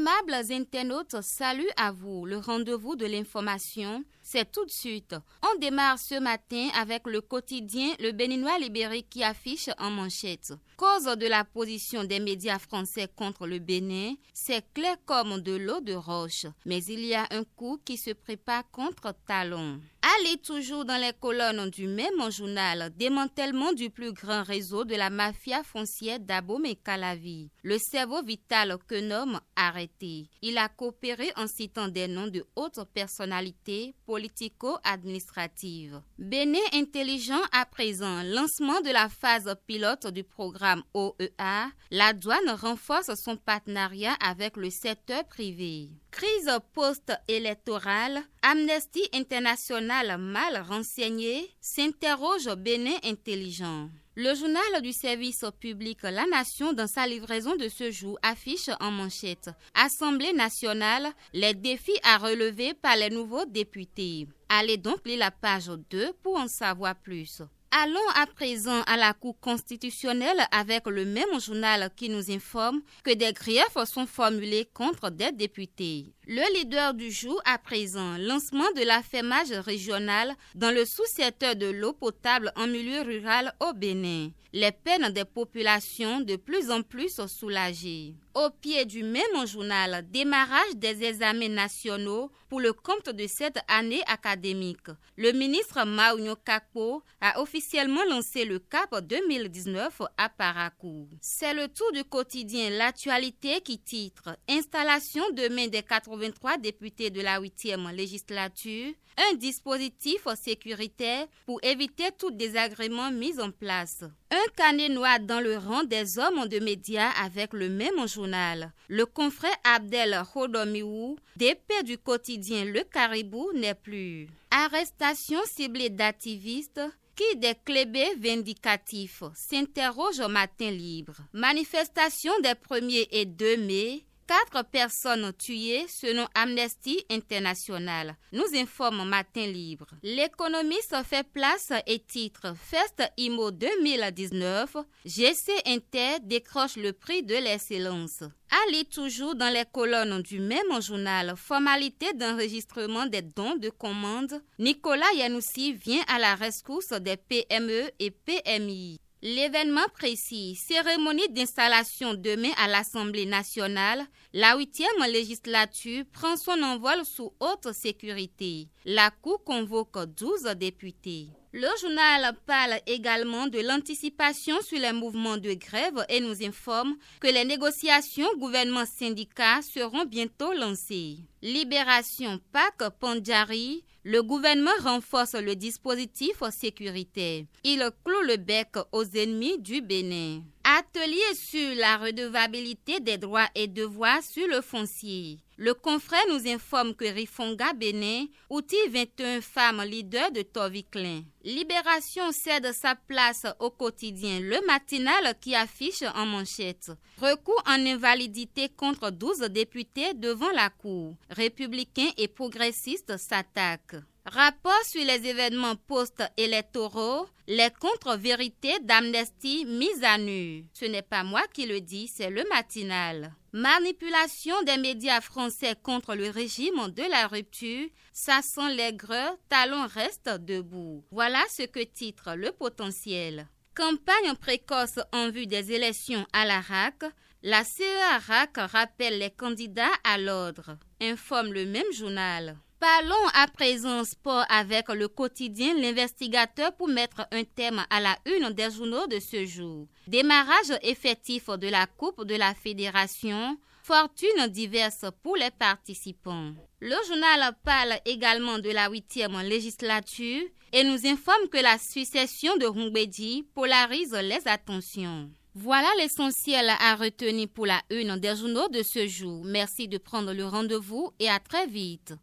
Aimables internautes, salut à vous. Le rendez-vous de l'information, c'est tout de suite. On démarre ce matin avec le quotidien Le Béninois Libéré qui affiche en manchette. Cause de la position des médias français contre le Bénin, c'est clair comme de l'eau de roche. Mais il y a un coup qui se prépare contre talon. Allez toujours dans les colonnes du même journal, démantèlement du plus grand réseau de la mafia foncière d'Abomey et Calavi. Le cerveau vital que nomme arrêté. Il a coopéré en citant des noms de hautes personnalités politico-administratives. Bénin intelligent à présent, lancement de la phase pilote du programme OEA, la douane renforce son partenariat avec le secteur privé. Crise post-électorale, Amnesty International mal renseigné, s'interroge Bénin intelligent. Le journal du service public La Nation, dans sa livraison de ce jour, affiche en manchette « Assemblée nationale, les défis à relever par les nouveaux députés ». Allez donc lire la page 2 pour en savoir plus. Allons à présent à la Cour constitutionnelle avec le même journal qui nous informe que des griefs sont formulés contre des députés. Le leader du jour à présent, lancement de l'affermage régional dans le sous-secteur de l'eau potable en milieu rural au Bénin. Les peines des populations de plus en plus soulagées. Au pied du même journal, démarrage des examens nationaux pour le compte de cette année académique. Le ministre Maounio Kakpo a officiellement lancé le CAP 2019 à Parakou. C'est le tour du quotidien L'Actualité qui titre « Installation demain des 83 députés de la 8e législature, un dispositif sécuritaire pour éviter tout désagrément mis en place ». Un carnet noir dans le rang des hommes de médias avec le même journal. Le confrère Abdel Khodomiou, DP du quotidien Le Caribou, n'est plus. Arrestation ciblée d'activistes qui des clébés vindicatifs s'interroge au Matin Libre. Manifestation des 1er et 2 mai. 4 personnes tuées selon Amnesty International, nous informe Matin Libre. L'économiste fait place et titre Fest IMO 2019, GC Inter décroche le prix de l'excellence. Allez toujours dans les colonnes du même journal, formalité d'enregistrement des dons de commande, Nicolas Yanoussi vient à la rescousse des PME et PMI. L'événement précis, cérémonie d'installation demain à l'Assemblée nationale, la 8e législature prend son envol sous haute sécurité. La Cour convoque 12 députés. Le journal parle également de l'anticipation sur les mouvements de grève et nous informe que les négociations gouvernement-syndicat seront bientôt lancées. Libération PAC Pandjari, le gouvernement renforce le dispositif sécuritaire. Il cloue le bec aux ennemis du Bénin. Atelier sur la redevabilité des droits et devoirs sur le foncier. Le confrère nous informe que Rifonga Bénin outille 21 femmes leaders de Toviclin. Libération cède sa place au quotidien Le Matinal qui affiche en manchette. Recours en invalidité contre 12 députés devant la Cour. Républicains et progressistes s'attaquent. Rapport sur les événements post-électoraux, les contre-vérités d'Amnesty mises à nu. Ce n'est pas moi qui le dis, c'est Le Matinal. Manipulation des médias français contre le régime de la rupture, ça sent l'aigreur, Talon reste debout. Voilà ce que titre Le Potentiel. Campagne précoce en vue des élections à la RAC, la CERAC rappelle les candidats à l'ordre, informe le même journal. Parlons à présent sport avec le quotidien L'Investigateur pour mettre un thème à la une des journaux de ce jour. Démarrage effectif de la Coupe de la Fédération, fortunes diverses pour les participants. Le journal parle également de la 8e législature et nous informe que la succession de Hungbedi polarise les attentions. Voilà l'essentiel à retenir pour la une des journaux de ce jour. Merci de prendre le rendez-vous et à très vite.